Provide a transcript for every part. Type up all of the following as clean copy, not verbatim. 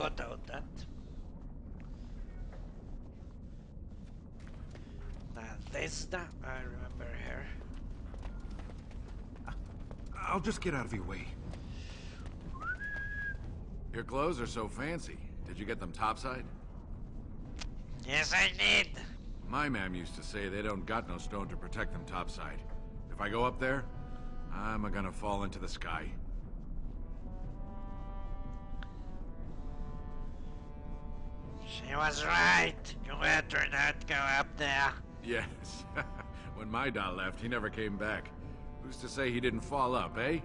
forgot about that. Nadezhda, I remember her. I'll just get out of your way. Your clothes are so fancy. Did you get them topside? Yes, I did. My ma'am used to say they don't got no stone to protect them topside. If I go up there, I'm gonna fall into the sky. She was right. You better not go up there. Yes. When my dad left, he never came back. Who's to say he didn't fall up, eh?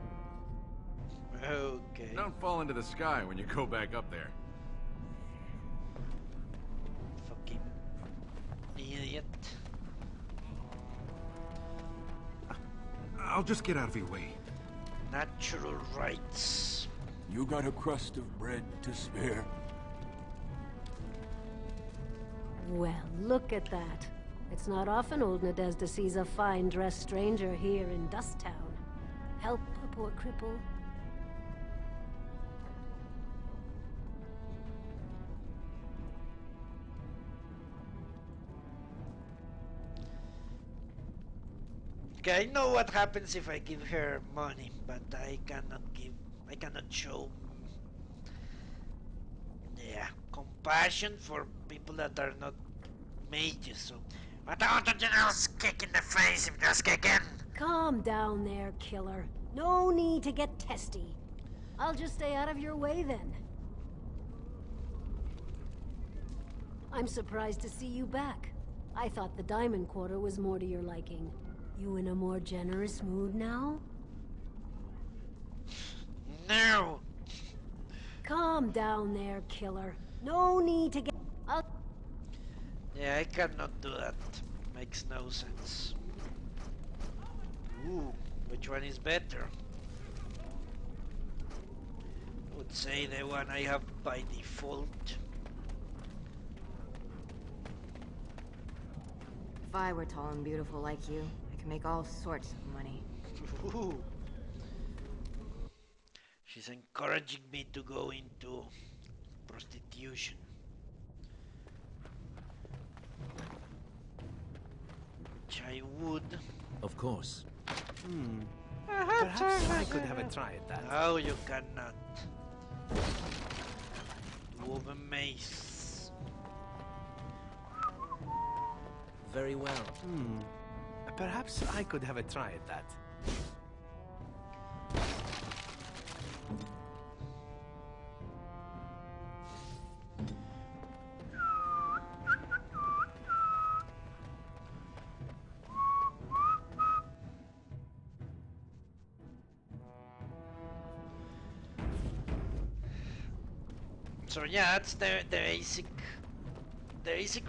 Okay. Don't fall into the sky when you go back up there. Fucking idiot. I'll just get out of your way. Natural rights. You got a crust of bread to spare? Well, look at that. It's not often old Nadezhda sees a fine-dressed stranger here in Dust Town. Help a poor cripple. Okay, I know what happens if I give her money, but I cannot show, yeah, compassion for people that are not mages, so... But I want to just kick in the face if just kick in! Calm down there, killer. No need to get testy. I'll just stay out of your way then. I'm surprised to see you back. I thought the Diamond Quarter was more to your liking. You in a more generous mood now? No! Calm down there, killer. No need to get... Yeah, I cannot do that. Makes no sense. Ooh, which one is better? I would say the one I have by default. If I were tall and beautiful like you, I could make all sorts of money. Ooh. She's encouraging me to go into prostitution. Which I would. Of course. Perhaps I could have a try at that. No, you cannot. Woman mace. Very well. Perhaps I could have a try at that. So yeah, that's the basic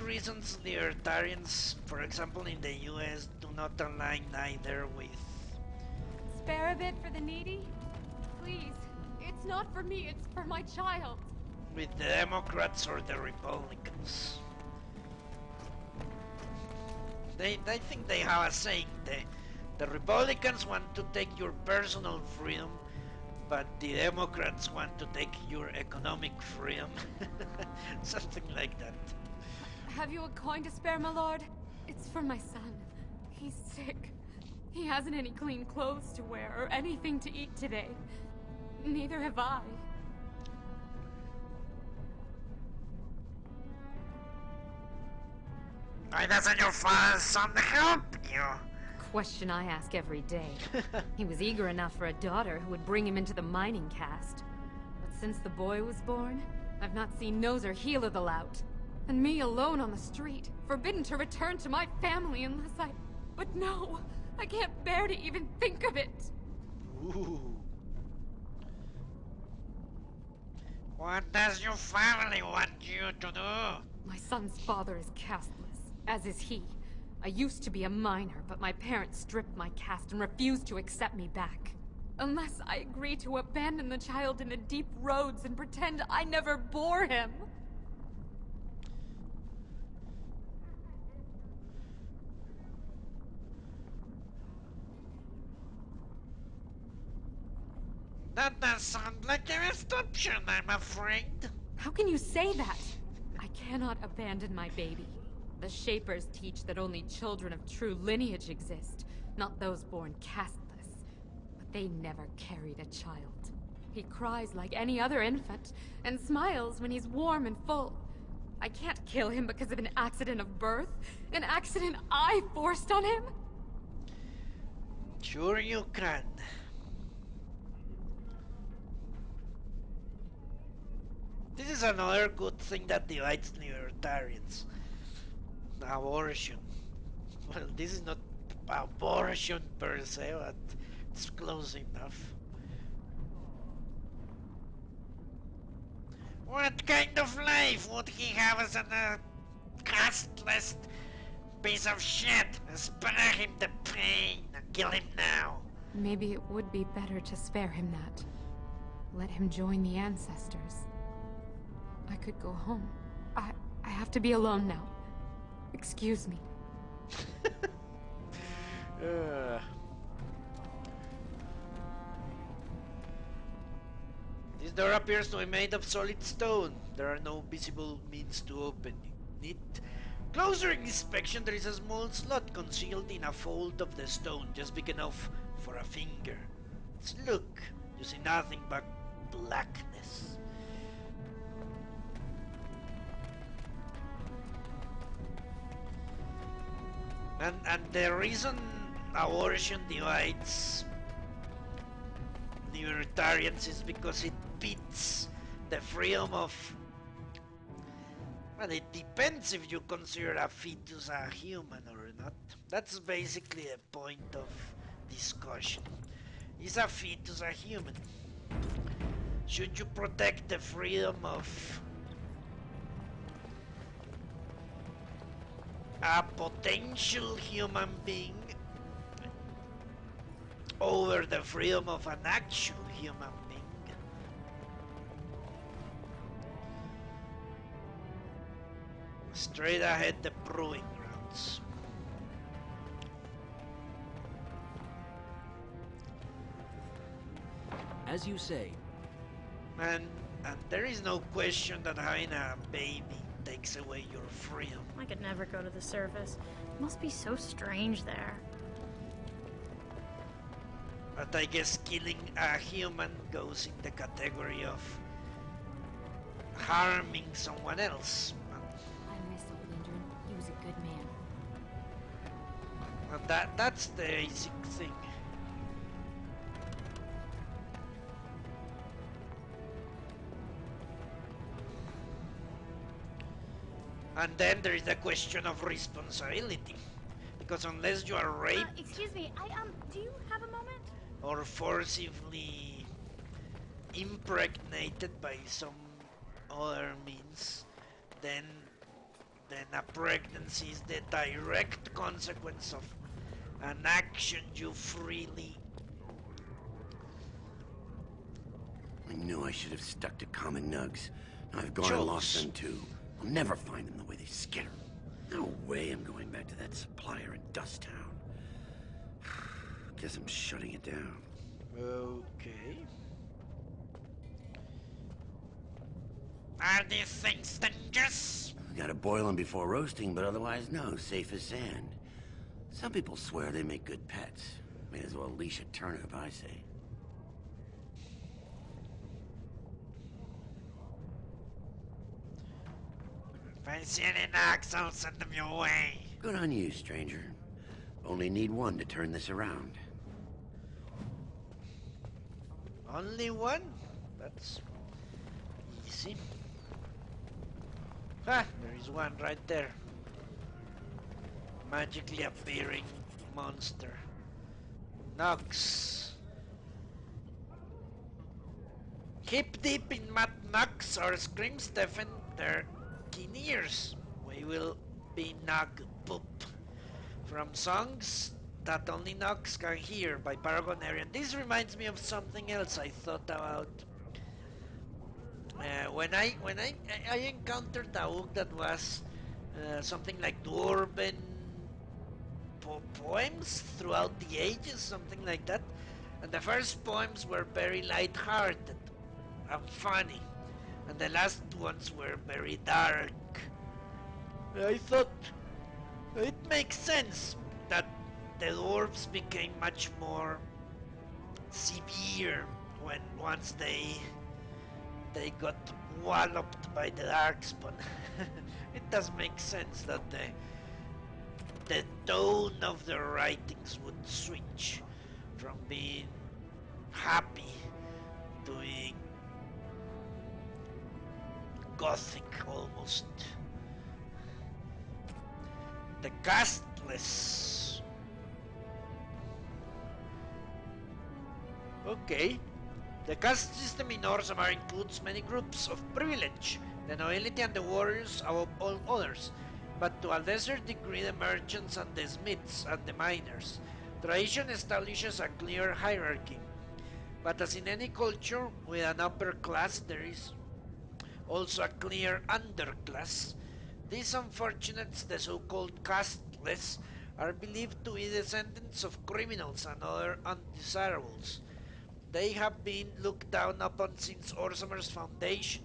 reasons the Eartharians, for example in the US, do not align either with... Spare a bit for the needy? Please. It's not for me, it's for my child. with the Democrats or the Republicans. I think they have a saying. The Republicans want to take your personal freedom, but the Democrats want to take your economic freedom. Something like that. Have you a coin to spare, my lord? It's for my son. He's sick. He hasn't any clean clothes to wear or anything to eat today. Neither have I. Why doesn't your father's son help you? Question I ask every day. He was eager enough for a daughter who would bring him into the mining caste. But since the boy was born, I've not seen nose or heel of the lout. And me alone on the street, forbidden to return to my family unless I... But no! I can't bear to even think of it! Ooh. What does your family want you to do? My son's father is casteless, as is he. I used to be a miner, but my parents stripped my caste and refused to accept me back. Unless I agree to abandon the child in the deep roads and pretend I never bore him. That does sound like a best option, I'm afraid. How can you say that? I cannot abandon my baby. The Shapers teach that only children of true lineage exist, not those born castless. But they never carried a child. He cries like any other infant, and smiles when he's warm and full. I can't kill him because of an accident of birth, an accident I forced on him. Sure you can. This is another good thing that divides libertarians. Abortion. Well, this is not abortion per se, but it's close enough. What kind of life would he have as a castless piece of shit? Spare him the pain and kill him now. Maybe it would be better to spare him that. Let him join the ancestors. I could go home. I have to be alone now. Excuse me. This door appears to be made of solid stone. There are no visible means to open it. Closer inspection, there is a small slot concealed in a fold of the stone, just big enough for a finger. Let's look. You see nothing but blackness. And the reason abortion divides libertarians is because it pits the freedom of... Well, it depends if you consider a fetus a human or not. That's basically the point of discussion. Is a fetus a human? Should you protect the freedom of a potential human being over the freedom of an actual human being? Straight ahead, the proving grounds. As you say. And there is no question that having a baby takes away your freedom. I could never go to the surface. It must be so strange there. But I guess killing a human goes in the category of harming someone else. I miss Lindgren. He was a good man. And that's the basic thing. And then there is the question of responsibility. Because unless you are raped... excuse me, do you have a moment? Or forcibly impregnated by some other means, then a pregnancy is the direct consequence of an action you freely... I knew I should have stuck to common nugs. Now I've gone and lost them too. I'll never find them the way they skitter. No way I'm going back to that supplier in Dust Town. Guess I'm shutting it down. Okay. Are these things dangerous? Gotta boil them before roasting, but otherwise no, safe as sand. Some people swear they make good pets. May as well leash a turnip, I say. If I see any knocks, I'll send them your way. Good on you, stranger. Only need one to turn this around. Only one? That's easy. Ah, there is one right there. Magically appearing monster. Nox. Hip deep in mad knocks or screams deafen their keen ears. We will be Nog Poop. From songs that only Nox can hear by Paragon Arian. This reminds me of something else I thought about. When I encountered a book that was something like Dwarven poems throughout the ages, something like that. And the first poems were very light-hearted and funny. and the last ones were very dark. I thought it makes sense that the dwarves became much more severe when once they got walloped by the darkspawn. It does make sense that the tone of the writings would switch from being happy to being gothic almost. The castless. Okay. The caste system in Orzammar includes many groups of privilege, the nobility and the warriors above all others, but to a lesser degree the merchants and the smiths and the miners. Tradition establishes a clear hierarchy, but as in any culture with an upper class there is also a clear underclass. These unfortunates, the so-called casteless, are believed to be descendants of criminals and other undesirables. They have been looked down upon since Orzammar's foundation.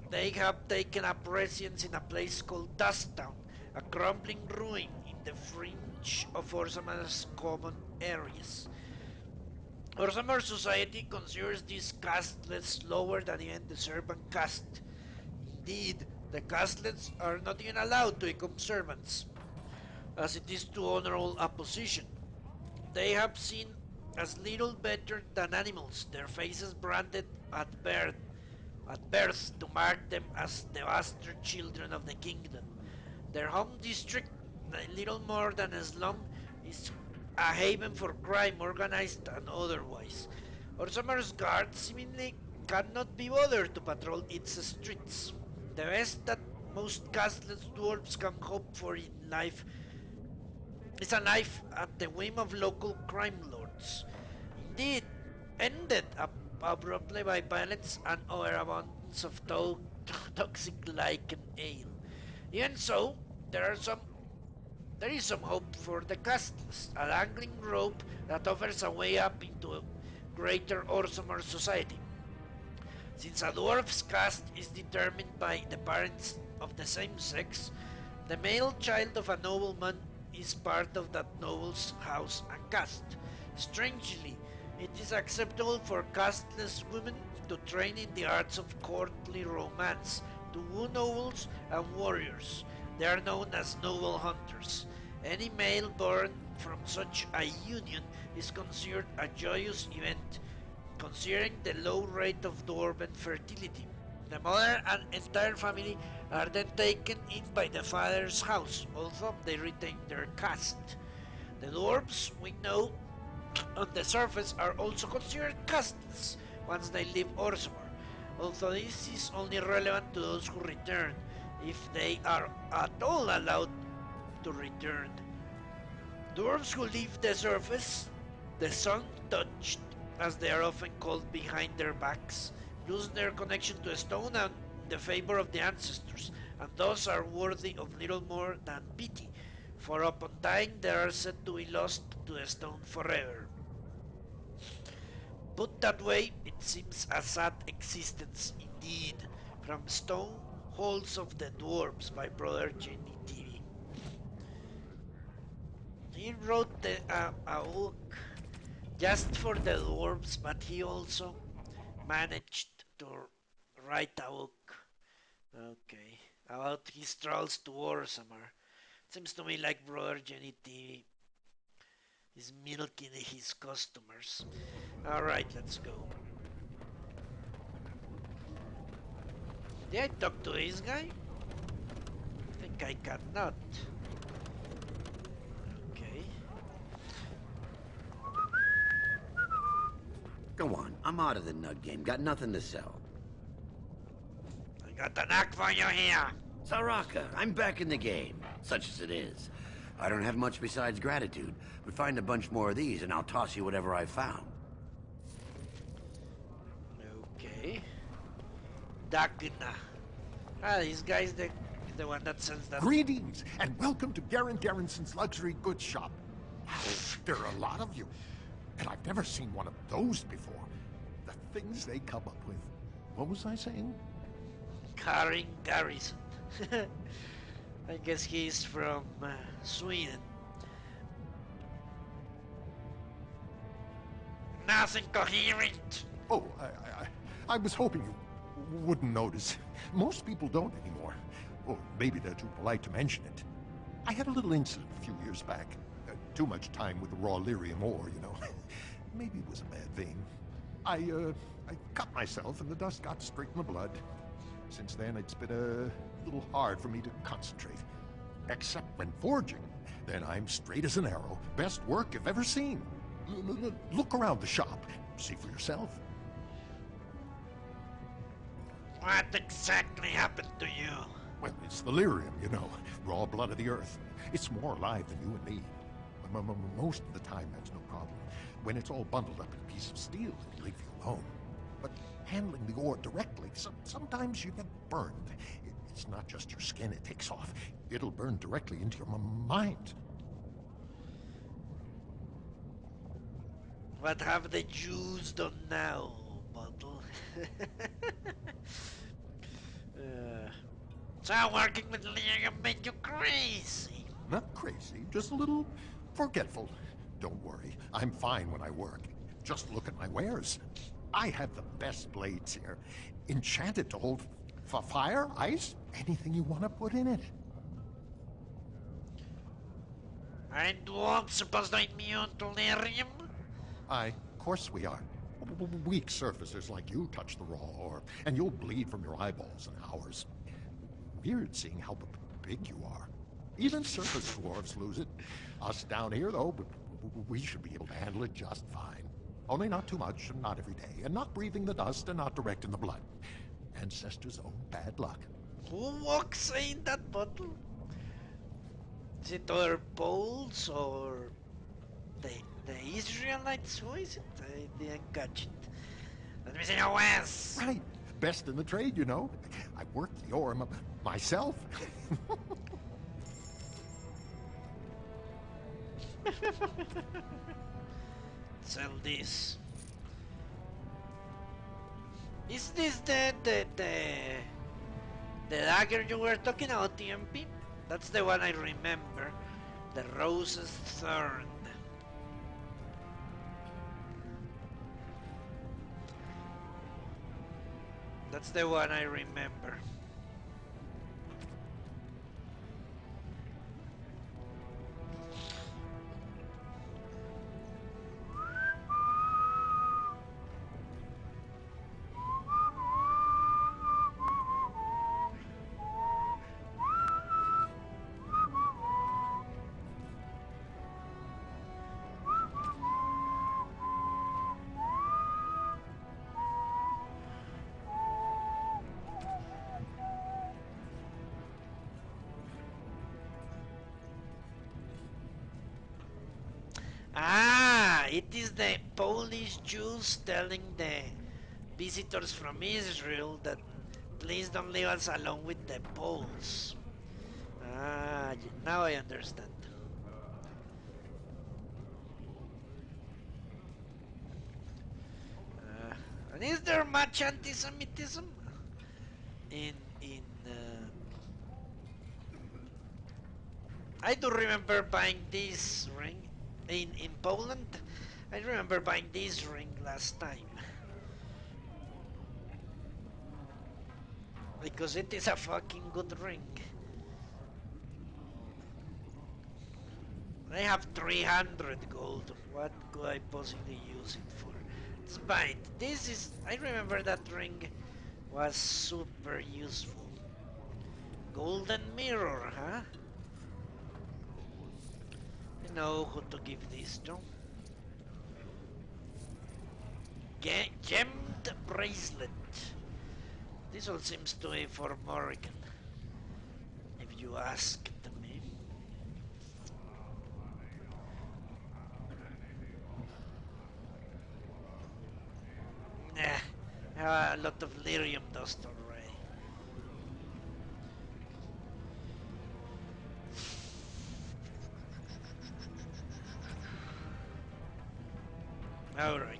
They have taken up residence in a place called Dusttown, a crumbling ruin in the fringe of Orzammar's common areas. Orzammar society considers these castelets lower than even the servant caste. Indeed, the castlets are not even allowed to become servants, as it is too honorable a position. They have seen as little better than animals, their faces branded at birth to mark them as the bastard children of the kingdom. Their home district, little more than a slum, is a haven for crime, organized and otherwise. Orzammar's guards seemingly cannot be bothered to patrol its streets. The best that most castless dwarves can hope for in life is a life at the whim of local crime lords. Indeed, ended abruptly by violence and overabundance of toxic lichen ale. Even so, there is some hope for the castless, a dangling rope that offers a way up into greater Orzammar society. Since a dwarf's caste is determined by the parents of the same sex, the male child of a nobleman is part of that noble's house and caste. Strangely, it is acceptable for casteless women to train in the arts of courtly romance, to woo nobles and warriors. They are known as noble hunters. Any male born from such a union is considered a joyous event, considering the low rate of dwarven fertility. The mother and entire family are then taken in by the father's house, although they retain their caste. The dwarves, we know, on the surface are also considered casteless once they leave Orzammar, although this is only relevant to those who return, if they are at all allowed to return. Dwarves who leave the surface, the sun-touched, as they are often called behind their backs, lose their connection to stone and the favor of the ancestors, and thus are worthy of little more than pity, for upon dying they are said to be lost to the stone forever. Put that way, it seems a sad existence indeed. From Stone Halls of the Dwarves by Brother Jenny TV. He wrote a book just for the dwarves, but he also managed to write a book, okay, about his travels to Orzammar. Seems to me like Brother Jenny TV is milking his customers. Alright, let's go. Did I talk to this guy? I think I cannot. Okay. Go on, I'm out of the nug game. Got nothing to sell. I got the knack for you here. Saraka, I'm back in the game, such as it is. I don't have much besides gratitude, but find a bunch more of these and I'll toss you whatever I found. Okay. Dagna. This guy's the one that sells that. Greetings, and welcome to Garen Garrison's luxury goods shop. There are a lot of you, and I've never seen one of those before. The things they come up with. What was I saying? Karin Garrison. I guess he's from Sweden. Nothing coherent. Oh, I was hoping you wouldn't notice. Most people don't anymore. Or maybe they're too polite to mention it. I had a little incident a few years back. Too much time with the raw lyrium ore, you know. Maybe it was a bad vein. I cut myself and the dust got straight in the blood. Since then, it's been a little hard for me to concentrate. Except when forging. Then I'm straight as an arrow. Best work you've ever seen. Look around the shop. See for yourself. What exactly happened to you? Well, it's the lyrium, you know. Raw blood of the earth. It's more alive than you and me. Most of the time, that's no problem. When it's all bundled up in a piece of steel, it'll leave you alone. But handling the ore directly, sometimes you get burned. It's not just your skin it takes off. It'll burn directly into your mind. What have the Jews done now, Bottle? So working with lyrium made you crazy. Not crazy, just a little forgetful. Don't worry, I'm fine when I work. Just look at my wares. I have the best blades here. Enchanted to hold fire, ice, anything you want to put in it. Aren't wolves supposed to immune to lyrium? Of course we are. Weak surfacers like you touch the raw ore, and you'll bleed from your eyeballs in hours. Weird seeing how big you are. Even surface dwarves lose it. Us down here, though, we should be able to handle it just fine. Only not too much, and not every day, and not breathing the dust, and not direct in the blood. Ancestors' own bad luck. Who walks in that bottle? Is it other Poles or the Israelites? Who is it? I didn't catch it. Let me see your wares. Right. Best in the trade, you know. I worked the ore myself. Sell this. Is this the dagger you were talking about, TMP? That's the one I remember. The Rose's Thorn. That's the one I remember. Ah, it is the Polish Jews telling the visitors from Israel that please don't leave us alone with the Poles. Ah, now I understand. And is there much anti-Semitism in I do remember buying this ring in Poland. I remember buying this ring last time because it is a fucking good ring. I have 300 gold. What could I possibly use it for? Let's buy it. This is... I remember that ring was super useful. Golden mirror, huh? You know who to give this to. Gemmed bracelet. This all seems to be for Morrigan, if you ask me. Nah, a lot of lyrium dust already. Alright.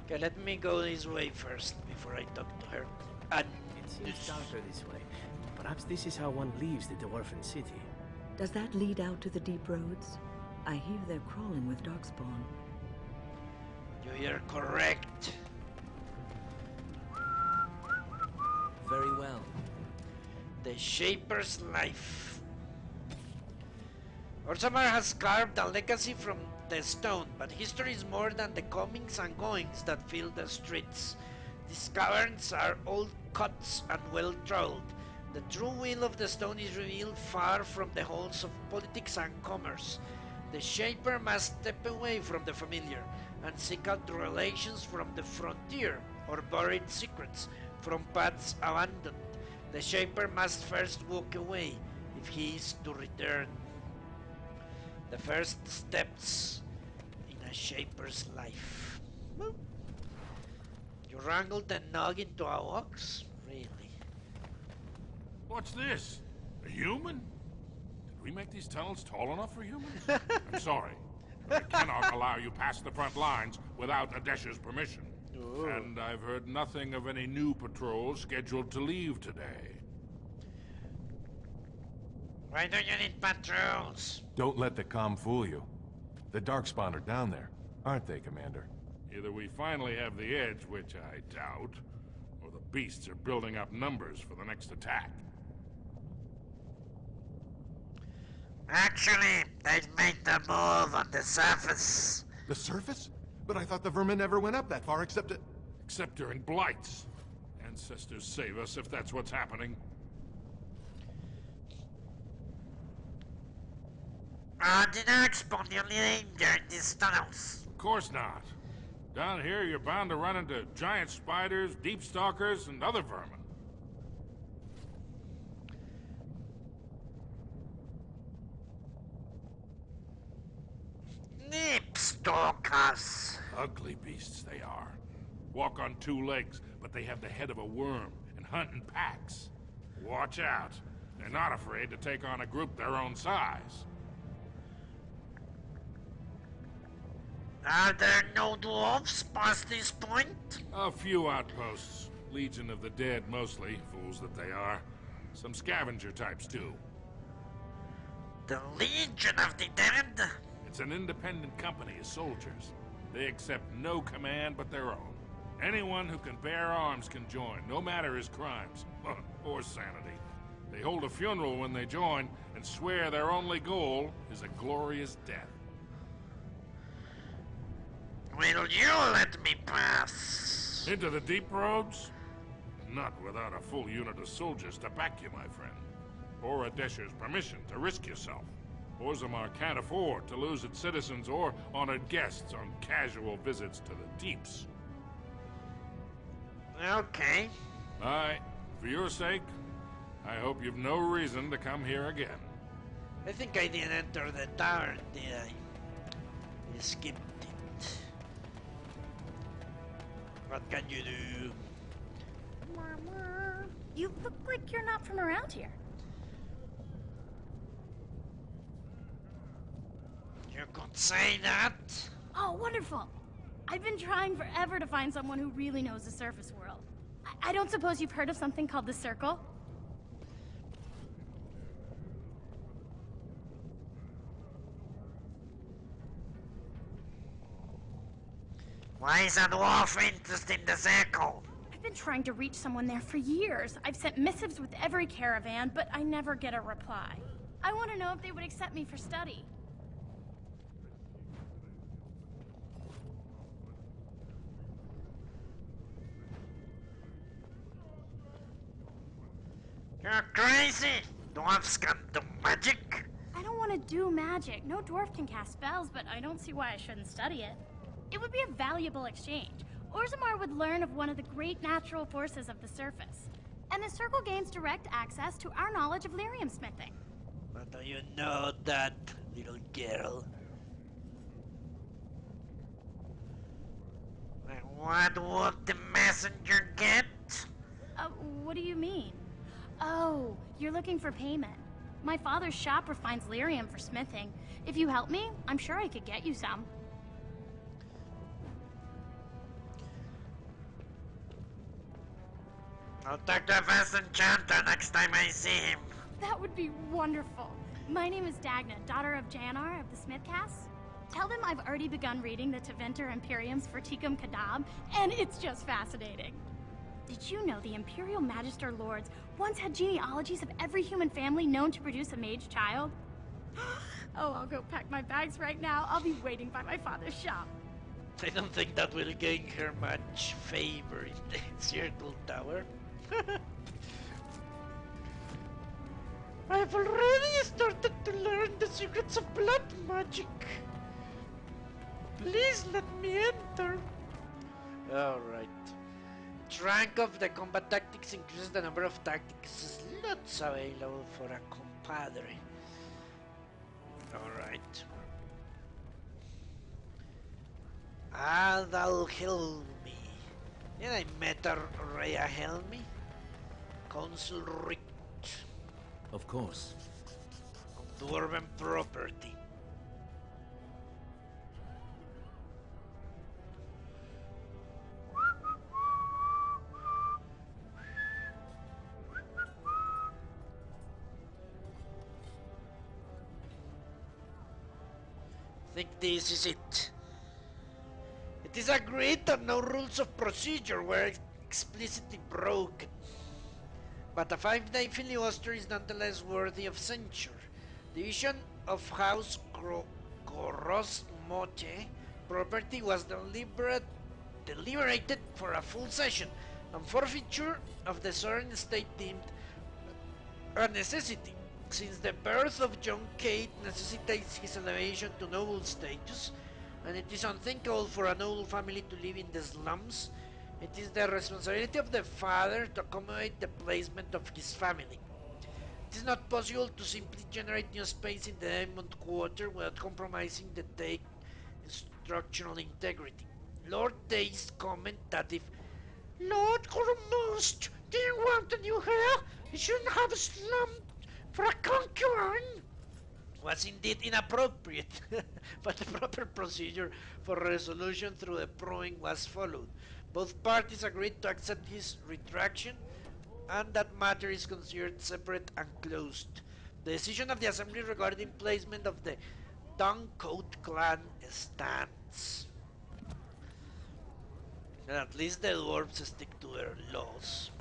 Okay, let me go this way first before I talk to her. And It seems darker this way. Perhaps this is how one leaves the dwarven city. Does that lead out to the deep roads? I hear they're crawling with darkspawn. you hear correct. Very well. The Shaper's life. Orzammar has carved a legacy from the stone, but history is more than the comings and goings that fill the streets. These caverns are old cuts and well-trodden. The true will of the stone is revealed far from the halls of politics and commerce. The Shaper must step away from the familiar and seek out relations from the frontier or buried secrets from paths abandoned. The Shaper must first walk away if he is to return. The first steps in a Shaper's life. You wrangled a nog into a box? Really? What's this? A human? Did we make these tunnels tall enough for humans? I'm sorry. I cannot allow you past the front lines without Adesh's permission. Ooh. And I've heard nothing of any new patrols scheduled to leave today. Why do you need patrols? Don't let the comm fool you. The Darkspawn are down there, aren't they, Commander? Either we finally have the edge, which I doubt, or the beasts are building up numbers for the next attack. Actually, they've made the move on the surface. The surface? But I thought the vermin never went up that far except to... Except during blights. Ancestors save us if that's what's happening. Did I spawn the only danger in these tunnels? Of course not. Down here, you're bound to run into giant spiders, deep stalkers, and other vermin. Deep stalkers. Ugly beasts they are. Walk on two legs, but they have the head of a worm and hunt in packs. Watch out. They're not afraid to take on a group their own size. Are there no dwarves past this point? A few outposts. Legion of the Dead, mostly. Fools that they are. Some scavenger types, too. The Legion of the Dead? It's an independent company of soldiers. They accept no command but their own. Anyone who can bear arms can join, no matter his crimes, or sanity. They hold a funeral when they join, and swear their only goal is a glorious death. Will you let me pass? Into the deep roads? Not without a full unit of soldiers to back you, my friend. Or Adesh's permission to risk yourself. Orzammar can't afford to lose its citizens or honored guests on casual visits to the deeps. Okay. For your sake, I hope you've no reason to come here again. I think I didn't enter the tavern, did I? I skipped it. What can you do? Mama, you look like you're not from around here. You could say that? Oh, wonderful. I've been trying forever to find someone who really knows the surface world. I don't suppose you've heard of something called the Circle? Why is a dwarf interested in the Circle? I've been trying to reach someone there for years. I've sent missives with every caravan, but I never get a reply. I want to know if they would accept me for study. You're crazy! Dwarves can't do magic! I don't want to do magic. No dwarf can cast spells, but I don't see why I shouldn't study it. It would be a valuable exchange. Orzammar would learn of one of the great natural forces of the surface. And the Circle gains direct access to our knowledge of lyrium smithing. But do you know that, little girl? And what would the messenger get? What do you mean? Oh, you're looking for payment. My father's shop refines lyrium for smithing. If you help me, I'm sure I could get you some. I'll take the fast enchanter next time I see him. That would be wonderful. My name is Dagna, daughter of Janar of the Smith Caste. Tell them I've already begun reading the Tevinter Imperium's Verticum Kadab, and it's just fascinating. Did you know the Imperial Magister Lords once had genealogies of every human family known to produce a mage child? Oh, I'll go pack my bags right now. I'll be waiting by my father's shop. I don't think that will gain her much favor in the Circle Tower. I've already started to learn the secrets of blood magic. Please let me enter. Alright. Each rank of the combat tactics increases the number of tactics slots available for a compadre. Alright. Adal Helmi. Then I met Rhea Helmi. Consul Rick. Of course. Of Dwarven property. I think this is it. It is agreed that no rules of procedure were explicitly broken, but a 5-day filibuster is nonetheless worthy of censure. The division of House Gorosmote property was deliberated for a full session, and forfeiture of the sovereign estate deemed a necessity, since the birth of John Cade necessitates his elevation to noble status, and it is unthinkable for a noble family to live in the slums. It is the responsibility of the father to accommodate the placement of his family. It is not possible to simply generate new space in the Diamond Quarter without compromising the Take structural integrity. Lord Day's comment that if Lord Gormust didn't want a new heir, he shouldn't have a slum for a concubine was indeed inappropriate, but the proper procedure for resolution through the proving was followed. Both parties agreed to accept his retraction, and that matter is considered separate and closed. The decision of the Assembly regarding placement of the Duncoat clan stands. And at least the dwarves stick to their laws.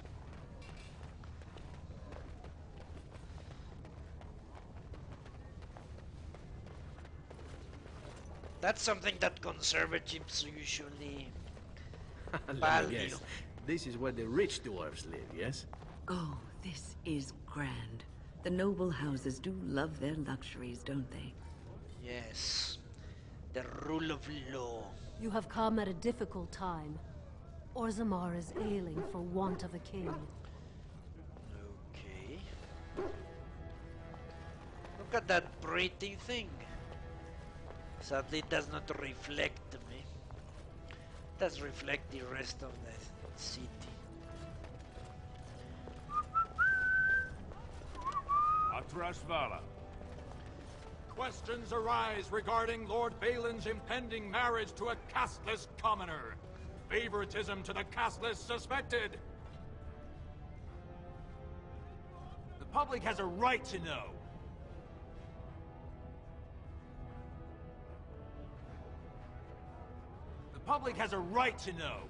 That's something that conservatives usually Let me guess. This is where the rich dwarves live, yes? Oh, this is grand. The noble houses do love their luxuries, don't they? Yes. The rule of law. You have come at a difficult time. Orzammar is ailing for want of a king. Okay. Look at that pretty thing. Sadly, it does not reflect me. It does reflect the rest of the city. Atrashvala. Questions arise regarding Lord Balin's impending marriage to a casteless commoner. Favoritism to the casteless suspected. The public has a right to know. The public has a right to know.